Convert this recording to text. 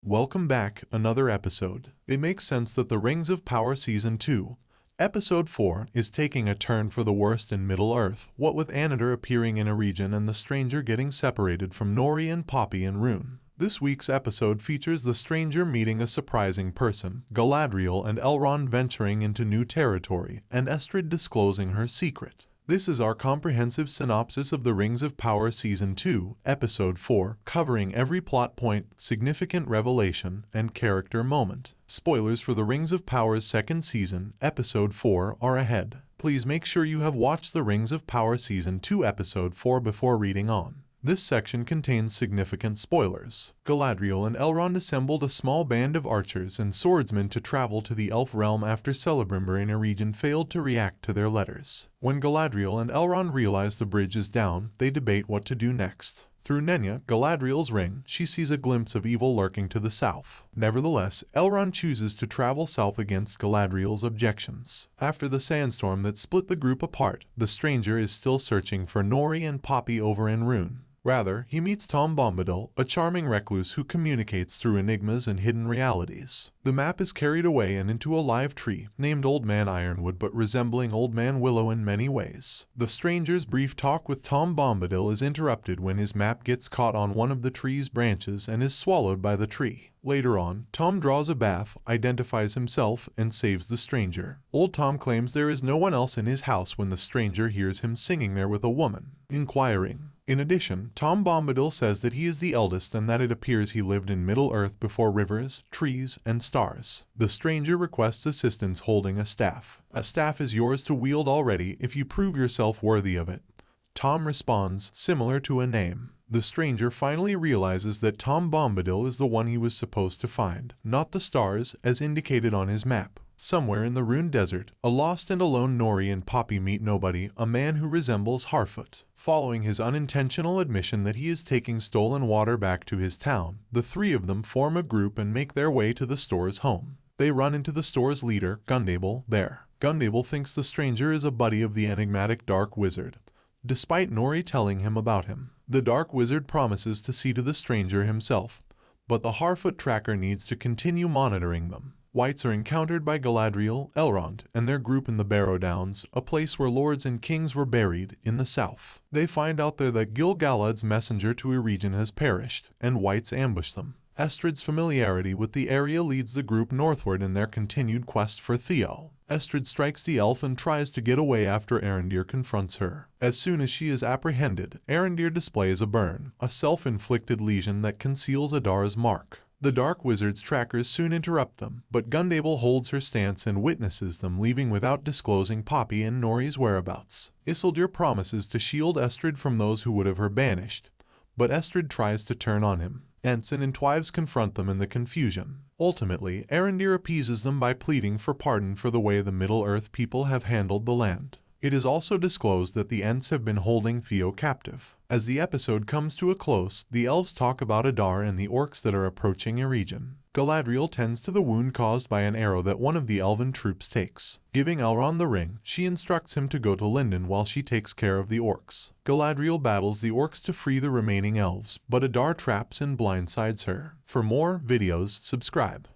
Welcome back, another episode. It makes sense that the Rings of Power Season 2, Episode 4 is taking a turn for the worst in Middle-earth, what with Annatar appearing in a region and the stranger getting separated from Nori and Poppy and Rune. This week's episode features the stranger meeting a surprising person, Galadriel and Elrond venturing into new territory, and Estrid disclosing her secret. This is our comprehensive synopsis of the Rings of Power Season 2, Episode 4, covering every plot point, significant revelation, and character moment. Spoilers for the Rings of Power's second season, Episode 4, are ahead. Please make sure you have watched the Rings of Power Season 2 Episode 4 before reading on. This section contains significant spoilers. Galadriel and Elrond assembled a small band of archers and swordsmen to travel to the Elf realm after Celebrimbor in a region failed to react to their letters. When Galadriel and Elrond realize the bridge is down, they debate what to do next. Through Nenya, Galadriel's ring, she sees a glimpse of evil lurking to the south. Nevertheless, Elrond chooses to travel south against Galadriel's objections. After the sandstorm that split the group apart, the stranger is still searching for Nori and Poppy over in Rune. Rather, he meets Tom Bombadil, a charming recluse who communicates through enigmas and hidden realities. The map is carried away and into a live tree, named Old Man Ironwood but resembling Old Man Willow in many ways. The stranger's brief talk with Tom Bombadil is interrupted when his map gets caught on one of the tree's branches and is swallowed by the tree. Later on, Tom draws a bath, identifies himself, and saves the stranger. Old Tom claims there is no one else in his house when the stranger hears him singing there with a woman, inquiring. In addition, Tom Bombadil says that he is the eldest and that it appears he lived in Middle-earth before rivers, trees, and stars. The stranger requests assistance holding a staff. A staff is yours to wield already if you prove yourself worthy of it. Tom responds, similar to a name. The stranger finally realizes that Tom Bombadil is the one he was supposed to find, not the stars, as indicated on his map. Somewhere in the Rune Desert, a lost and alone Nori and Poppy meet nobody, a man who resembles Harfoot. Following his unintentional admission that he is taking stolen water back to his town, the three of them form a group and make their way to the store's home. They run into the store's leader, Gundabel, there. Gundabel thinks the stranger is a buddy of the enigmatic Dark Wizard, despite Nori telling him about him. The Dark Wizard promises to see to the stranger himself, but the Harfoot tracker needs to continue monitoring them. Wights are encountered by Galadriel, Elrond, and their group in the Barrow Downs, a place where lords and kings were buried, in the south. They find out there that Gil-galad's messenger to a region has perished, and Wights ambush them. Estrid's familiarity with the area leads the group northward in their continued quest for Theo. Estrid strikes the elf and tries to get away after Arondir confronts her. As soon as she is apprehended, Arondir displays a burn, a self-inflicted lesion that conceals Adar's mark. The Dark Wizard's trackers soon interrupt them, but Gundabel holds her stance and witnesses them leaving without disclosing Poppy and Nori's whereabouts. Isildur promises to shield Estrid from those who would have her banished, but Estrid tries to turn on him. Ensign and Twives confront them in the confusion. Ultimately, Arondir appeases them by pleading for pardon for the way the Middle-earth people have handled the land. It is also disclosed that the Ents have been holding Theo captive. As the episode comes to a close, the elves talk about Adar and the orcs that are approaching Eregion. Galadriel tends to the wound caused by an arrow that one of the elven troops takes. Giving Elrond the ring, she instructs him to go to Lindon while she takes care of the orcs. Galadriel battles the orcs to free the remaining elves, but Adar traps and blindsides her. For more videos, subscribe.